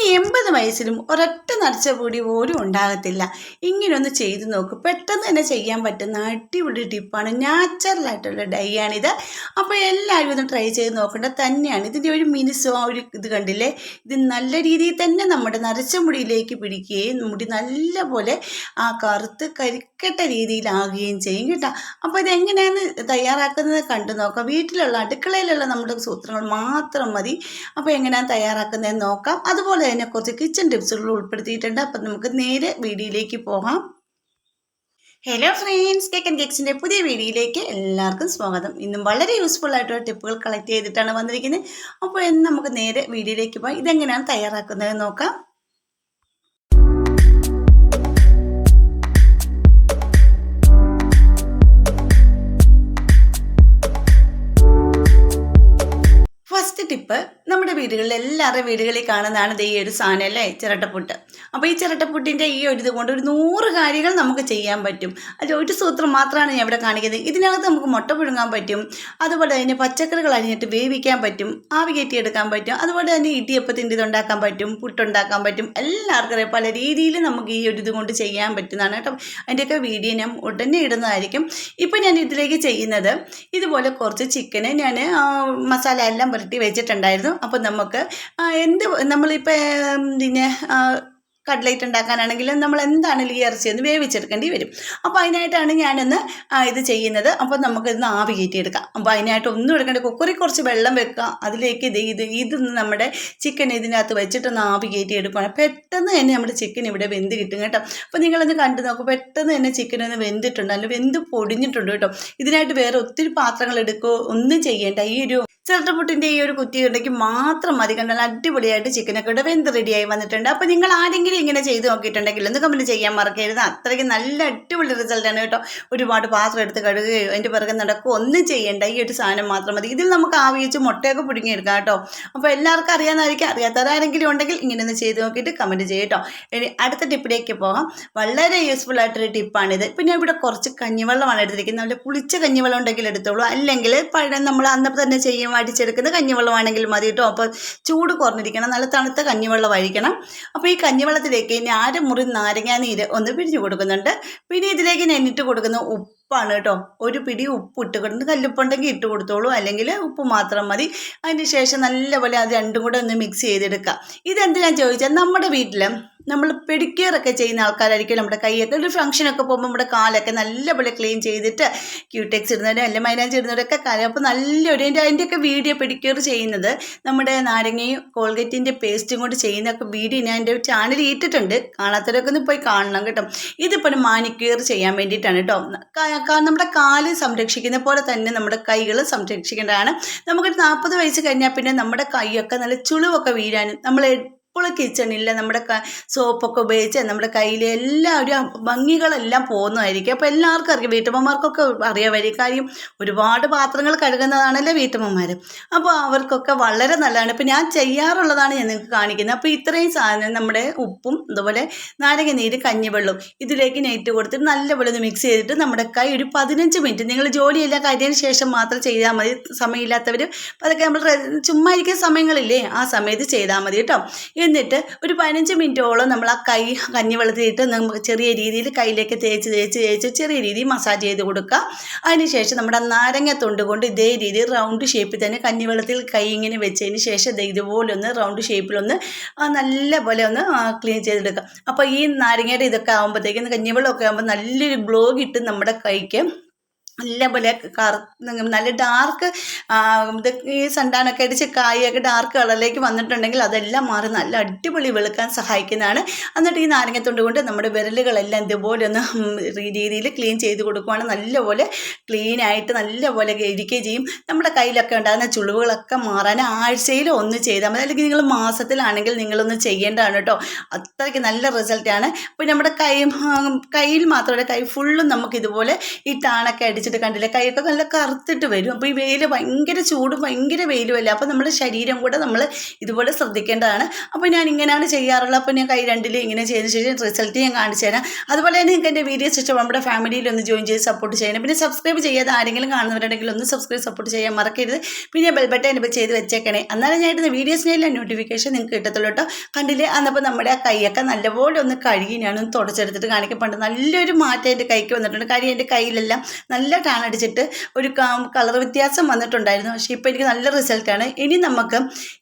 80 വയസ്സിലും ഒരൊറ്റ നരച്ച പൊടി പോലും ഉണ്ടാകത്തില്ല. ഇങ്ങനെയൊന്ന് ചെയ്ത് നോക്ക്. പെട്ടെന്ന് തന്നെ ചെയ്യാൻ പറ്റുന്ന അടിപൊളി ടിപ്പാണ്. നാച്ചുറലായിട്ടുള്ള ഡൈ ആണിത്. അപ്പോൾ എല്ലാവരും ഒന്ന് ട്രൈ ചെയ്ത് നോക്കേണ്ടത് തന്നെയാണ്. ഇതിൻ്റെ ഒരു മിനുസോ ഒരു ഇത് കണ്ടില്ലേ, ഇത് നല്ല രീതിയിൽ തന്നെ നമ്മുടെ നരച്ച മുടിയിലേക്ക് പിടിക്കുകയും മുടി നല്ലപോലെ ആ കറുത്ത് കരിക്കട്ട രീതിയിലാകുകയും ചെയ്യും കേട്ടോ. അപ്പോൾ ഇതെങ്ങനെയാണ് തയ്യാറാക്കുന്നത് കണ്ടു നോക്കാം. വീട്ടിലുള്ള അടുക്കളയിലുള്ള നമ്മുടെ സൂത്രങ്ങൾ മാത്രം മതി. അപ്പോൾ എങ്ങനെയാണ് തയ്യാറാക്കുന്നതെന്ന് നോക്കാം. അതുപോലെ തന്നെ കുറച്ച് കിച്ചൺ ടിപ്സുകൾ ഉൾപ്പെടുത്തിയിട്ടുണ്ട്. അപ്പം നമുക്ക് നേരെ വീഡിയോയിലേക്ക് പോകാം. ഹലോ ഫ്രണ്ട്സ്, കേക്ക് ആൻഡ് കേക്സിൻ്റെ പുതിയ വീഡിയോയിലേക്ക് എല്ലാവർക്കും സ്വാഗതം. ഇന്നും വളരെ യൂസ്ഫുൾ ആയിട്ടുള്ള ടിപ്പുകൾ കളക്ട് ചെയ്തിട്ടാണ് വന്നിരിക്കുന്നത്. അപ്പോൾ നമുക്ക് നേരെ വീഡിയോയിലേക്ക് പോകാം. ഇതെങ്ങനെയാണ് തയ്യാറാക്കുന്നതെന്ന് നോക്കാം. ഫസ്റ്റ് ടിപ്പ്, നമ്മുടെ വീടുകളിൽ എല്ലാവരുടെ വീടുകളിൽ കാണുന്നതാണ് ഈ ഒരു സാധനം അല്ലേ, ചിരട്ടപ്പുട്ട്. അപ്പോൾ ഈ ചിരട്ടപ്പുട്ടിൻ്റെ ഈ ഒരു ഇത് കൊണ്ട് ഒരു 100 കാര്യങ്ങൾ നമുക്ക് ചെയ്യാൻ പറ്റും. അതിൽ ഒരു സൂത്രം മാത്രമാണ് ഞാൻ ഇവിടെ കാണിക്കുന്നത്. ഇതിനകത്ത് നമുക്ക് മുട്ട പുഴുങ്ങാൻ പറ്റും, അതുപോലെ തന്നെ പച്ചക്കറികൾ അരിഞ്ഞിട്ട് വേവിക്കാൻ പറ്റും, ആവി കയറ്റിയെടുക്കാൻ പറ്റും, അതുപോലെ തന്നെ ഇടിയപ്പത്തിൻ്റെ ഇതുണ്ടാക്കാൻ പറ്റും, പുട്ടുണ്ടാക്കാൻ പറ്റും. എല്ലാവർക്കും പല രീതിയിൽ നമുക്ക് ഈ ഒരു ഇത് കൊണ്ട് ചെയ്യാൻ പറ്റുന്നതാണ് കേട്ടോ. അതിൻ്റെയൊക്കെ വീഡിയോ ഞാൻ ഉടനെ ഇടുന്നതായിരിക്കും. ഇപ്പോൾ ഞാൻ ഇതിലേക്ക് ചെയ്യുന്നത്, ഇതുപോലെ കുറച്ച് ചിക്കന് ഞാൻ മസാല എല്ലാം പുരട്ടി വെച്ചിട്ടുണ്ടായിരുന്നു. അപ്പോൾ നമുക്ക് നമ്മളിപ്പോൾ പിന്നെ കട്ട്ലേറ്റ് ഉണ്ടാക്കാനാണെങ്കിലും നമ്മൾ എന്താണെങ്കിലും ഈ ഇറച്ചിയൊന്ന് വേവിച്ചെടുക്കേണ്ടി വരും. അപ്പോൾ അതിനായിട്ടാണ് ഞാനൊന്ന് ഇത് ചെയ്യുന്നത്. അപ്പോൾ നമുക്കിതൊന്ന് ആവി കയറ്റിയെടുക്കാം. അപ്പോൾ അതിനായിട്ട് ഒന്നും എടുക്കേണ്ട, കുക്കറിൽ കുറച്ച് വെള്ളം വെക്കുക, അതിലേക്ക് ഇതൊന്ന് നമ്മുടെ ചിക്കൻ ഇതിനകത്ത് വെച്ചിട്ടൊന്ന് ആവി കയറ്റിയെടുക്കുകയാണ്. പെട്ടെന്ന് തന്നെ നമ്മുടെ ചിക്കൻ ഇവിടെ വെന്ത് കിട്ടും കേട്ടോ. അപ്പോൾ നിങ്ങളൊന്ന് കണ്ടു നോക്കും, പെട്ടെന്ന് തന്നെ ചിക്കൻ ഒന്ന് വെന്തിട്ടുണ്ട്, അല്ല വെന്ത് പൊടിഞ്ഞിട്ടുണ്ട് കേട്ടോ. ഇതിനായിട്ട് വേറെ ഒത്തിരി പാത്രങ്ങൾ എടുക്കുകയോ ഒന്നും ചെയ്യേണ്ട. ഈ ഒരു ചിരട്ടപ്പുട്ടിൻ്റെ ഈ ഒരു കുറ്റി ഉണ്ടെങ്കിൽ മാത്രം മതി. കണ്ടാൽ അടിപൊളിയായിട്ട് ചിക്കനൊക്കെ ഇവിടെ വെന്ത് റെഡിയായി വന്നിട്ടുണ്ട്. അപ്പോൾ നിങ്ങൾ ആരെങ്കിലും ഇങ്ങനെ ചെയ്ത് നോക്കിയിട്ടുണ്ടെങ്കിൽ ഒന്ന് കമൻറ്റ് ചെയ്യാൻ മറക്കരുത്. അത്രയ്ക്ക് നല്ല അടിപൊളി റിസൾട്ടാണ് കേട്ടോ. ഒരുപാട് പാത്രം എടുത്ത് കഴുകുകയോ അതിൻ്റെ പിറകെ നടക്കുകയോ ഒന്നും ചെയ്യേണ്ട. ഈ ഒരു സാധനം മാത്രം മതി. ഇതിൽ നമുക്ക് ആവിച്ച് മുട്ടയൊക്കെ പുഴുങ്ങിയെടുക്കാം കേട്ടോ. അപ്പോൾ എല്ലാവർക്കും അറിയാവുന്നതായിരിക്കും. അറിയാത്തവരാരെങ്കിലും ഉണ്ടെങ്കിൽ ഇങ്ങനെ ഒന്ന് ചെയ്ത് നോക്കിയിട്ട് കമൻറ്റ് ചെയ്യും കേട്ടോ. ഇനി അടുത്ത ടിപ്പിലേക്ക് പോകാം. വളരെ യൂസ്ഫുൾ ആയിട്ടൊരു ടിപ്പാണിത്. പിന്നെ ഇവിടെ കുറച്ച് കഞ്ഞിവെള്ളമാണ് എടുത്തിരിക്കുന്നത്. നല്ല പുളിച്ച കഞ്ഞിവെള്ളം ഉണ്ടെങ്കിൽ എടുത്തോളൂ, അല്ലെങ്കിൽ നമ്മൾ അന്നപ്പോൾ തന്നെ ചെയ്യും അടിച്ചെടുക്കുന്ന കഞ്ഞിവെള്ളമാണെങ്കിൽ മതി കേട്ടോ. അപ്പോൾ ചൂട് കുറഞ്ഞിരിക്കണം, നല്ല തണുത്ത കഞ്ഞിവെള്ളം ഒഴിക്കണം. അപ്പോൾ ഈ കഞ്ഞിവെള്ളത്തിലേക്ക് ഞാൻ 1 മുറി നാരങ്ങാ നീര് ഒന്ന് പിഴിഞ്ഞ് കൊടുക്കുന്നുണ്ട്. പിന്നെ ഇതിലേക്ക് ഞാൻ ഇട്ട് കൊടുക്കുന്ന ഉപ്പാണ് കേട്ടോ. ഒരു പിടി ഉപ്പ് ഇട്ട് കൊടുത്ത്, കല്ലുപ്പുണ്ടെങ്കിൽ ഇട്ട് കൊടുത്തോളൂ, അല്ലെങ്കിൽ ഉപ്പ് മാത്രം മതി. അതിന് ശേഷം നല്ലപോലെ അത് രണ്ടും കൂടെ ഒന്ന് മിക്സ് ചെയ്തെടുക്കുക. ഇതെന്തിനാന്ന് ചോദിച്ചാൽ, നമ്മുടെ വീട്ടിൽ നമ്മൾ പെഡിക്യൂറൊക്കെ ചെയ്യുന്ന ആൾക്കാരായിരിക്കും. നമ്മുടെ കൈയൊക്കെ ഒരു ഫംഗ്ഷനൊക്കെ പോകുമ്പോൾ നമ്മുടെ കാലൊക്കെ നല്ലപോലെ ക്ലീൻ ചെയ്തിട്ട് ക്യൂടെക്സ് ഇടുന്നവരും അല്ല മൈലാഞ്ചി ഇടുന്നവരൊക്കെ കാലം. അപ്പോൾ നല്ലൊരു അതിൻ്റെയൊക്കെ വീഡിയോ പെഡിക്യൂർ ചെയ്യുന്നത് നമ്മുടെ നാരങ്ങയും കോൾഗേറ്റിൻ്റെ പേസ്റ്റും കൊണ്ട് ചെയ്യുന്നൊക്കെ വീഡിയോ ഞാൻ എൻ്റെ ചാനലിൽ ഇട്ടിട്ടുണ്ട്. കാണാത്തവരൊക്കെ ഒന്ന് പോയി കാണണം കേട്ടോ. ഇതിപ്പോൾ ഒരു മാനിക്യൂർ ചെയ്യാൻ വേണ്ടിയിട്ടാണ് കേട്ടോ. നമ്മുടെ കാല് സംരക്ഷിക്കുന്ന പോലെ തന്നെ നമ്മുടെ കൈകൾ സംരക്ഷിക്കേണ്ടതാണ്. നമുക്കൊരു 40 വയസ്സ് കഴിഞ്ഞാൽ പിന്നെ നമ്മുടെ കൈയൊക്കെ നല്ല ചുളിവൊക്കെ വീഴാനും, നമ്മൾ ഇപ്പോൾ കിച്ചണില്ല നമ്മുടെ സോപ്പൊക്കെ ഉപയോഗിച്ച് നമ്മുടെ കയ്യിലെ എല്ലാ ഒരു ഭംഗികളെല്ലാം പോകുന്നതായിരിക്കും. അപ്പോൾ എല്ലാവർക്കും അറിയാം, വീട്ടമ്മമാർക്കൊക്കെ അറിയാമായിരിക്കും. കാര്യം ഒരുപാട് പാത്രങ്ങൾ കഴുകുന്നതാണല്ലോ വീട്ടമ്മമാർ. അപ്പോൾ അവർക്കൊക്കെ വളരെ നല്ലതാണ്. ഇപ്പോൾ ഞാൻ ചെയ്യാറുള്ളതാണ് ഞാൻ നിങ്ങൾക്ക് കാണിക്കുന്നത്. അപ്പോൾ ഇത്രയും സാധനം നമ്മുടെ ഉപ്പും അതുപോലെ നാരങ്ങ നീര് കഞ്ഞിവെള്ളവും ഇതിലേക്ക് നെയ്റ്റ് കൊടുത്തിട്ട് നല്ലപോലെ ഒന്ന് മിക്സ് ചെയ്തിട്ട് നമ്മുടെ കൈ ഒരു 15 മിനിറ്റ്, നിങ്ങൾ ജോലിയെല്ലാം കഴിഞ്ഞതിന് ശേഷം മാത്രം ചെയ്താൽ മതി. സമയമില്ലാത്തവർ അതൊക്കെ നമ്മൾ ചുമ്മാ ഇരിക്കുന്ന സമയങ്ങളില്ലേ, ആ സമയത്ത് ചെയ്താൽ മതി കേട്ടോ. എന്നിട്ട് ഒരു 15 മിനിറ്റോളം നമ്മൾ ആ കൈ കഞ്ഞിവെള്ളത്തിലിട്ട് നമുക്ക് ചെറിയ രീതിയിൽ കയ്യിലേക്ക് തേച്ച് ചെറിയ രീതിയിൽ മസാജ് ചെയ്ത് കൊടുക്കുക. അതിനുശേഷം നമ്മുടെ നാരങ്ങ തൊണ്ട് കൊണ്ട് ഇതേ രീതിയിൽ റൗണ്ട് ഷേപ്പിൽ തന്നെ കഞ്ഞിവെള്ളത്തിൽ കൈ ഇങ്ങനെ വെച്ചതിന് ശേഷം ഇതുപോലെ ഒന്ന് റൗണ്ട് ഷേപ്പിലൊന്ന് നല്ലപോലെ ഒന്ന് ക്ലീൻ ചെയ്തെടുക്കുക. അപ്പോൾ ഈ നാരങ്ങയുടെ ഇതൊക്കെ ആകുമ്പോഴത്തേക്കും കഞ്ഞിവെള്ളമൊക്കെ ആകുമ്പോൾ നല്ലൊരു ഗ്ലോ കിട്ടും നമ്മുടെ കൈക്ക്. നല്ലപോലെ നല്ല ഡാർക്ക് ഇത് ഈ സണ്ടാനൊക്കെ അടിച്ച് കായൊക്കെ ഡാർക്ക് കളറിലേക്ക് വന്നിട്ടുണ്ടെങ്കിൽ അതെല്ലാം മാറി നല്ല അടിപൊളി വെളുക്കാൻ സഹായിക്കുന്നതാണ്. എന്നിട്ട് ഈ നാരങ്ങത്തൊണ്ട് കൊണ്ട് നമ്മുടെ വിരലുകളെല്ലാം ഇതുപോലെ ഒന്ന് രീതിയിൽ ക്ലീൻ ചെയ്ത് കൊടുക്കുവാണ്. നല്ലപോലെ ക്ലീനായിട്ട് നല്ലപോലെ ഇരിക്കുകയും ചെയ്യും. നമ്മുടെ കയ്യിലൊക്കെ ഉണ്ടാകുന്ന ചുളിവുകളൊക്കെ മാറാൻ ആഴ്ചയിൽ ഒന്ന് ചെയ്താൽ മതി, അല്ലെങ്കിൽ നിങ്ങൾ മാസത്തിലാണെങ്കിൽ നിങ്ങളൊന്ന് ചെയ്യേണ്ടതാണ് കേട്ടോ. അത്രയ്ക്ക് നല്ല റിസൾട്ടാണ്. അപ്പോൾ നമ്മുടെ കയ്യിൽ മാത്രമല്ല, കൈ ഫുള്ളും നമുക്കിതുപോലെ ഈ ടാണൊക്കെ അടിച്ച് വെച്ചിട്ട് കണ്ടില്ലേ കൈയൊക്കെ നല്ല കറുത്തിട്ട് വരും. അപ്പോൾ ഈ വെയിൽ ഭയങ്കര ചൂടും ഭയങ്കര വെയിലുമല്ല, അപ്പോൾ നമ്മുടെ ശരീരം കൂടെ നമ്മൾ ഇതുപോലെ ശ്രദ്ധിക്കേണ്ടതാണ്. അപ്പോൾ ഞാൻ ഇങ്ങനെയാണ് ചെയ്യാറുള്ളത്. അപ്പോൾ ഞാൻ കൈ രണ്ടിലും ഇങ്ങനെ ചെയ്തതിന് ശേഷം റിസൾട്ട് ഞാൻ കാണിച്ചു തരാം. അതുപോലെ തന്നെ നിങ്ങൾക്ക് എൻ്റെ വീഡിയോസ് ഇഷ്ടം നമ്മുടെ ഫാമിലിയിൽ ഒന്ന് ജോയിൻ ചെയ്ത് സപ്പോർട്ട് ചെയ്യണം. പിന്നെ സബ്സ്ക്രൈബ് ചെയ്യാതെ ആരെങ്കിലും കാണുന്നവരുണ്ടെങ്കിൽ ഒന്ന് സബ്സ്ക്രൈബ് സപ്പോർട്ട് ചെയ്യാൻ മറക്കരുത്. പിന്നെ ബെൽ ബട്ടൺ ഇപ്പോൾ ചെയ്ത് വെച്ചേക്കണേ, എന്നാലും ഞാൻ ഇടുന്ന വീഡിയോസിനെല്ലാം നോട്ടിഫിക്കേഷൻ നിങ്ങൾക്ക് കിട്ടത്തുള്ളൂ കേട്ടോ. കണ്ടില്ലേ, അന്നപ്പോൾ നമ്മുടെ കൈയൊക്കെ നല്ലപോലെ ഒന്ന് കഴുകി ഞാനൊന്ന് തുടച്ചെടുത്തിട്ട് കാണിക്കപ്പണ്ട് നല്ലൊരു മാറ്റം എൻ്റെ കൈക്ക് വന്നിട്ടുണ്ട്. കാര്യം എൻ്റെ കയ്യിലെല്ലാം നല്ല ടാൻ അടിച്ചിട്ട് ഒരു കളർ വ്യത്യാസം വന്നിട്ടുണ്ടായിരുന്നു. പക്ഷേ ഇപ്പോൾ എനിക്ക് നല്ല റിസൾട്ടാണ്. ഇനി നമുക്ക്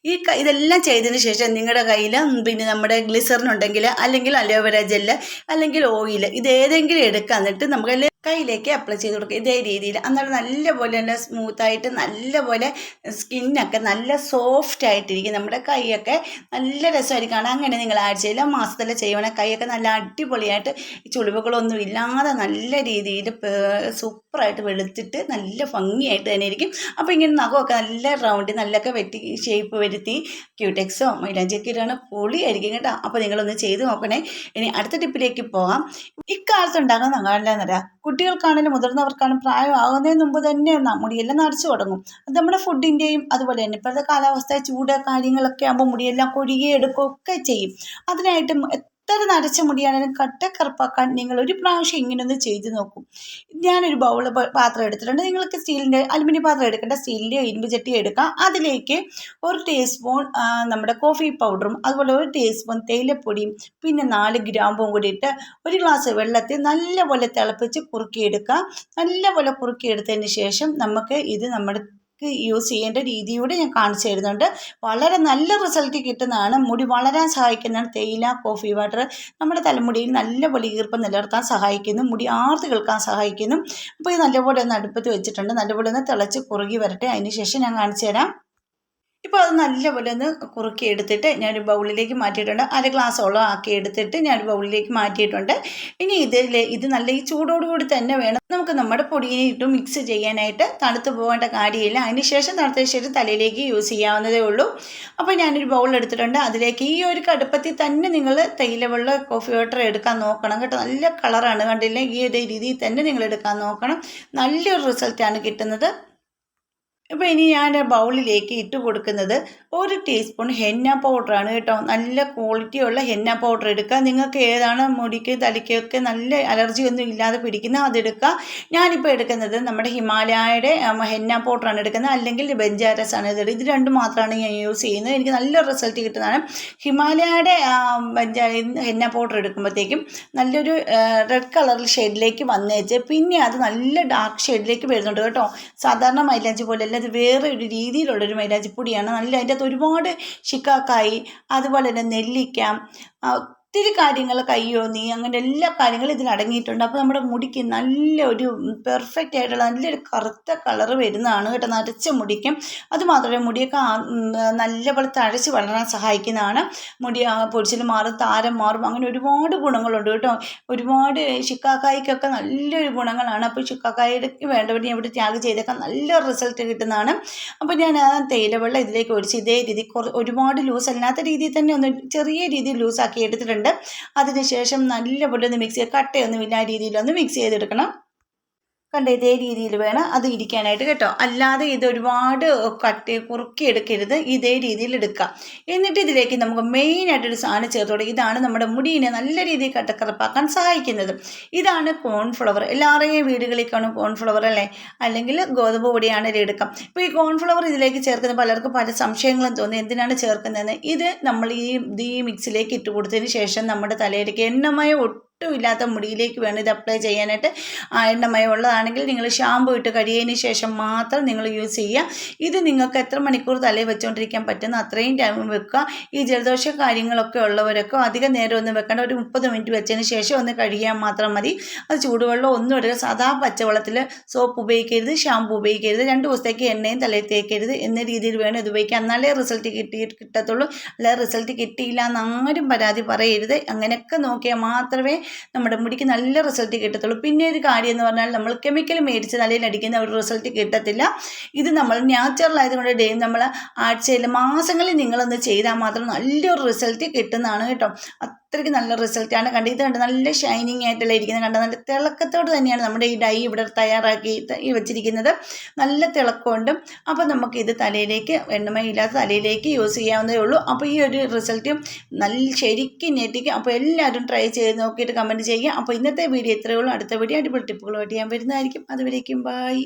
ഇതെല്ലാം ചെയ്തതിന് ശേഷം നിങ്ങളുടെ കയ്യിൽ പിന്നെ നമ്മുടെ ഗ്ലിസറിൻ ഉണ്ടെങ്കിൽ അല്ലെങ്കിൽ അലോവേര ജെല്ല് അല്ലെങ്കിൽ ഓയിൽ ഇതേതെങ്കിലും എടുക്കുക. എന്നിട്ട് നമുക്ക് കയ്യിലേക്ക് അപ്ലൈ ചെയ്ത് കൊടുക്കുക ഇതേ രീതിയിൽ. അന്നേരം നല്ലപോലെ തന്നെ സ്മൂത്തായിട്ട് നല്ലപോലെ സ്കിന്നൊക്കെ നല്ല സോഫ്റ്റ് ആയിട്ടിരിക്കും. നമ്മുടെ കൈയൊക്കെ നല്ല രസമായിരിക്കും കാണാൻ. അങ്ങനെ നിങ്ങൾ ആഴ്ചയിൽ മാസത്തിൽ ചെയ്യണേ കൈയൊക്കെ നല്ല അടിപൊളിയായിട്ട് ചുളിവുകളൊന്നും ഇല്ലാതെ നല്ല രീതിയിൽ സൂപ്പറായിട്ട് വെളുത്തിട്ട് നല്ല ഭംഗിയായിട്ട് തന്നെ ഇരിക്കും. അപ്പോൾ ഇങ്ങനെ നഖമൊക്കെ നല്ല റൗണ്ടിൽ നല്ലൊക്കെ വെട്ടി ഷേപ്പ് വരുത്തി ക്യൂടെക്സോ മൈലാഞ്ചിയൊക്കെ ഇടാണ് പൊളിയായിരിക്കും കേട്ടോ. അപ്പോൾ നിങ്ങളൊന്ന് ചെയ്ത് നോക്കണേ. ഇനി അടുത്ത ടിപ്പിലേക്ക് പോകാം. ഇക്കാലത്ത് ഉണ്ടാകുന്ന നഖമല്ലെന്നറിയാം, കുട്ടികൾക്കാണെങ്കിലും മുതിർന്നവർക്കാണെങ്കിലും പ്രായമാകുന്നതിന് മുമ്പ് തന്നെ മുടിയെല്ലാം നരച്ചു തുടങ്ങും. അത് നമ്മുടെ ഫുഡിൻ്റെയും അതുപോലെ തന്നെ ഇപ്പോഴത്തെ കാലാവസ്ഥ ചൂട് കാര്യങ്ങളൊക്കെ ആകുമ്പോൾ മുടിയെല്ലാം കൊഴിയെടുക്കുകയൊക്കെ ചെയ്യും. അതിനായിട്ട് എത്ര നരച്ച മുടിയാണെങ്കിലും കട്ടക്കറുപ്പാക്കാൻ നിങ്ങൾ ഒരു പ്രാവശ്യം ഇങ്ങനെയൊന്ന് ചെയ്ത് നോക്കും. ഞാനൊരു പാത്രം എടുത്തിട്ടുണ്ട്. നിങ്ങൾക്ക് സ്റ്റീലിൻ്റെ അലുമിനിയം പാത്രം എടുക്കേണ്ട, സ്റ്റീലിൻ്റെ ഇരുമ്പ് ചട്ടി എടുക്കാം. അതിലേക്ക് 1 ടീസ്പൂൺ നമ്മുടെ കോഫി പൗഡറും അതുപോലെ 1 ടീസ്പൂൺ തേയിലപ്പൊടിയും പിന്നെ 4 ഗ്രാമ്പും കൂടി ഇട്ട് 1 ഗ്ലാസ് വെള്ളത്തിൽ നല്ലപോലെ തിളപ്പിച്ച് കുറുക്കിയെടുക്കുക. നല്ലപോലെ കുറുക്കിയെടുത്തതിന് ശേഷം നമുക്ക് ഇത് നമ്മുടെ യൂസ് ചെയ്യേണ്ട രീതിയോടെ ഞാൻ കാണിച്ചു തരുന്നുണ്ട്. വളരെ നല്ല റിസൾട്ട് കിട്ടുന്നതാണ്. മുടി വളരാൻ സഹായിക്കുന്നതാണ് തേയില കോഫി വാട്ടർ. നമ്മുടെ തലമുടിയിൽ നല്ലപോലെ ഈർപ്പം നിലനിർത്താൻ സഹായിക്കുന്നു, മുടി ആർത്ത് കേൾക്കാൻ സഹായിക്കുന്നു. അപ്പോൾ ഇത് നല്ലപോലെ ഒന്ന് അടുപ്പത്ത് വെച്ചിട്ടുണ്ട്. നല്ലപോലെ ഒന്ന് തിളച്ച് കുറുകി വരട്ടെ. അതിന് ശേഷം ഞാൻ കാണിച്ചു തരാം. ഇപ്പോൾ അത് നല്ലപോലെ ഒന്ന് കുറുക്കി എടുത്തിട്ട് ഞാനൊരു ബൗളിലേക്ക് മാറ്റിയിട്ടുണ്ട്. 1 ഗ്ലാസോളം ആക്കി എടുത്തിട്ട് ഞാനൊരു ബൗളിലേക്ക് മാറ്റിയിട്ടുണ്ട്. ഇനി ഇത് നല്ല ഈ ചൂടോടുകൂടി തന്നെ വേണം നമുക്ക് നമ്മുടെ പൊടിയെ ഇട്ട് മിക്സ് ചെയ്യാനായിട്ട്. തണുത്ത് പോകേണ്ട കാര്യമില്ല. അതിന് ശേഷം തണുത്തതിന് ശേഷം തലയിലേക്ക് യൂസ് ചെയ്യാവുന്നതേ ഉള്ളൂ. അപ്പോൾ ഞാനൊരു ബൗൾ എടുത്തിട്ടുണ്ട്. അതിലേക്ക് ഈ ഒരു കടുപ്പത്തിൽ തന്നെ നിങ്ങൾ തേയിലവെള്ളം കോഫി വാട്ടർ എടുക്കാൻ നോക്കണം കേട്ടോ. നല്ല കളറാണ് കണ്ടില്ലേ. ഈ ഒരു രീതിയിൽ തന്നെ നിങ്ങൾ എടുക്കാൻ നോക്കണം. നല്ലൊരു റിസൾട്ടാണ് കിട്ടുന്നത്. ഇപ്പോൾ ഇനി ഞാൻ ബൗളിലേക്ക് ഇട്ട് കൊടുക്കുന്നത് 1 ടീസ്പൂൺ ഹെന്ന പൗഡറാണ് കേട്ടോ. നല്ല ക്വാളിറ്റിയുള്ള ഹെന്ന പൗഡർ എടുക്കുക. നിങ്ങൾക്ക് ഏതാണ് മുടിക്ക് തലയ്ക്കൊക്കെ നല്ല അലർജി ഒന്നും ഇല്ലാതെ പിടിക്കുന്ന അതെടുക്കുക. ഞാനിപ്പോൾ എടുക്കുന്നത് നമ്മുടെ ഹിമാലയയുടെ ഹെന്ന പൗഡറാണ് എടുക്കുന്നത്, അല്ലെങ്കിൽ ബെഞ്ചാരസാണ് ഇത് രണ്ടും മാത്രമാണ് ഞാൻ യൂസ് ചെയ്യുന്നത്. എനിക്ക് നല്ല റിസൾട്ട് കിട്ടുന്നതാണ്. ഹിമാലയയുടെ ഹെന്ന പൗഡർ എടുക്കുമ്പോഴത്തേക്കും നല്ലൊരു റെഡ് കളറിൽ ഷെയ്ഡിലേക്ക് വന്നേച്ച് പിന്നെ അത് നല്ല ഡാർക്ക് ഷെയ്ഡിലേക്ക് വരുന്നുണ്ട് കേട്ടോ. സാധാരണ മൈലാഞ്ചി പോലെയല്ല, അത് വേറെ ഒരു രീതിയിലുള്ളൊരു മൈലാഞ്ചിപ്പൊടിയാണ്. നല്ല അതിൻ്റെ അകത്ത് ഒരുപാട് ശിക്കാക്കായി അതുപോലെ തന്നെ നെല്ലിക്ക ഒത്തിരി കാര്യങ്ങൾ കയ്യോന്നി അങ്ങനെ എല്ലാ കാര്യങ്ങളും ഇതിൽ അടങ്ങിയിട്ടുണ്ട്. അപ്പോൾ നമ്മുടെ മുടിക്ക് നല്ലൊരു പെർഫെക്റ്റ് ആയിട്ടുള്ള നല്ലൊരു കറുത്ത കളറ് വരുന്നതാണ് കേട്ടോ നരച്ച മുടിക്കും. അതുമാത്രമല്ല മുടിയൊക്കെ നല്ലപോലെ തഴച്ച് വളരാൻ സഹായിക്കുന്നതാണ്. മുടി പൊടിച്ചിൽ മാറും, താരം മാറും, അങ്ങനെ ഒരുപാട് ഗുണങ്ങളുണ്ട് കേട്ടോ. ഒരുപാട് ശിക്കാക്കായ്ക്കൊക്കെ നല്ലൊരു ഗുണങ്ങളാണ്. അപ്പോൾ ശിക്കാക്കായ്ക്ക് വേണ്ടവർ ഞാൻ ഇവിടെ ത്യാഗ് ചെയ്തേക്കാം, നല്ല റിസൾട്ട് കിട്ടുന്നതാണ്. അപ്പോൾ ഞാൻ തേയിലവെള്ളം ഇതിലേക്ക് ഒഴിച്ച് ഇതേ രീതി ഒരുപാട് ലൂസ് അല്ലാത്ത രീതിയിൽ തന്നെ ഒന്ന് ചെറിയ രീതിയിൽ ലൂസാക്കി എടുത്തിട്ടുണ്ട്. അതിനുശേഷം നല്ലപോലെ ഒന്ന് മിക്സ് ചെയ്യുക. കട്ടയൊന്നുമില്ല ആ രീതിയിലൊന്ന് മിക്സ് ചെയ്തെടുക്കണം. കണ്ട ഇതേ രീതിയിൽ വേണം അത് ഇരിക്കാനായിട്ട് കേട്ടോ. അല്ലാതെ ഇത് ഒരുപാട് കുറുക്കി എടുക്കരുത്, ഇതേ രീതിയിൽ എടുക്കുക. എന്നിട്ട് ഇതിലേക്ക് നമുക്ക് മെയിനായിട്ടൊരു സാധനം ചേർത്തോടെ. ഇതാണ് നമ്മുടെ മുടിയെ നല്ല രീതിയിൽ കട്ടക്കറുപ്പാക്കാൻ സഹായിക്കുന്നത്. ഇതാണ് കോൺഫ്ലവർ. എല്ലാവരുടെയും വീടുകളിൽ കാണും കോൺഫ്ലവർ അല്ലേ, അല്ലെങ്കിൽ ഗോതമ്പ് പൊടിയാണെങ്കിലും എടുക്കാം. ഇപ്പോൾ ഈ കോൺഫ്ലവർ ഇതിലേക്ക് ചേർക്കുന്ന പലർക്കും പല സംശയങ്ങളും തോന്നി എന്തിനാണ് ചേർക്കുന്നതെന്ന്. ഇത് നമ്മൾ ഈ മിക്സിലേക്ക് ഇട്ട് കൊടുത്തതിന് ശേഷം നമ്മുടെ തലയിലേക്ക് എണ്ണമയം ഒട്ടുമില്ലാത്ത മുടിയിലേക്ക് വേണം ഇത് അപ്ലൈ ചെയ്യാനായിട്ട്. എണ്ണമയം ഉള്ളതാണെങ്കിൽ നിങ്ങൾ ഷാമ്പു ഇട്ട് കഴിയതിന് ശേഷം മാത്രം നിങ്ങൾ യൂസ് ചെയ്യുക. ഇത് നിങ്ങൾക്ക് എത്ര മണിക്കൂർ തലയിൽ വെച്ചുകൊണ്ടിരിക്കാൻ പറ്റുന്ന അത്രയും ടൈം വെക്കുക. ഈ ജലദോഷ കാര്യങ്ങളൊക്കെ ഉള്ളവരൊക്കെ അധികം നേരം ഒന്നും വെക്കേണ്ട, ഒരു 30 മിനിറ്റ് വെച്ചതിന് ശേഷം ഒന്ന് കഴുകിയാൽ മാത്രം മതി. അത് ചൂടുവെള്ളം ഒന്നും എടുക്കുക. സാധാ പച്ചവെള്ളത്തിൽ സോപ്പ് ഉപയോഗിക്കരുത്, ഷാമ്പു ഉപയോഗിക്കരുത്. 2 ദിവസത്തേക്ക് എണ്ണയും തലയിൽ തേക്കരുത് എന്ന രീതിയിൽ വേണം ഇത് ഉപയോഗിക്കുക. എന്നാലേ റിസൾട്ട് കിട്ടത്തുള്ളൂ. അല്ലാതെ റിസൾട്ട് കിട്ടിയില്ല എന്നാരും പരാതി പറയരുത്. അങ്ങനെയൊക്കെ നോക്കിയാൽ മാത്രമേ നമ്മുടെ മുടിക്ക് നല്ല റിസൾട്ട് കിട്ടത്തുള്ളൂ. പിന്നെ ഒരു കാര്യം എന്ന് പറഞ്ഞാൽ നമ്മൾ കെമിക്കൽ മേടിച്ച് തലയിൽ അടിക്കുന്ന ഒരു റിസൾട്ട് കിട്ടത്തില്ല. ഇത് നമ്മൾ നാച്ചുറൽ ആയതുകൊണ്ട് നമ്മൾ ആഴ്ചയിൽ മാസങ്ങളിൽ നിങ്ങളൊന്ന് ചെയ്താൽ മാത്രം നല്ലൊരു റിസൾട്ട് കിട്ടുന്നതാണ് കേട്ടോ. അത്രയ്ക്ക് നല്ല റിസൾട്ടാണ്. കണ്ടത് ഇത് കണ്ട് നല്ല ഷൈനിങ് ആയിട്ടല്ല ഇരിക്കുന്നത്, കണ്ട നല്ല തിളക്കത്തോട് തന്നെയാണ് നമ്മുടെ ഈ ഡൈ ഇവിടെ തയ്യാറാക്കി വെച്ചിരിക്കുന്നത്. നല്ല തിളക്കമുണ്ട്. അപ്പോൾ നമുക്കിത് തലയിലേക്ക്, എണ്ണമയില്ലാത്ത തലയിലേക്ക് യൂസ് ചെയ്യാവുന്നതേ ഉള്ളൂ. അപ്പോൾ ഈ ഒരു റിസൾട്ട് നല്ല ശരിക്കും ഞെട്ടിക്കും. അപ്പോൾ എല്ലാവരും ട്രൈ ചെയ്ത് നോക്കിയിട്ട് കമൻറ്റ് ചെയ്യുക. അപ്പോൾ ഇന്നത്തെ വീഡിയോ ഇത്രയേ ഉള്ളൂ. അടുത്ത വീഡിയോ അടിപൊളി ടിപ്പുകളുമായിട്ട് ഞാൻ വരുന്നതായിരിക്കും. അതുവരേക്കും ബൈ.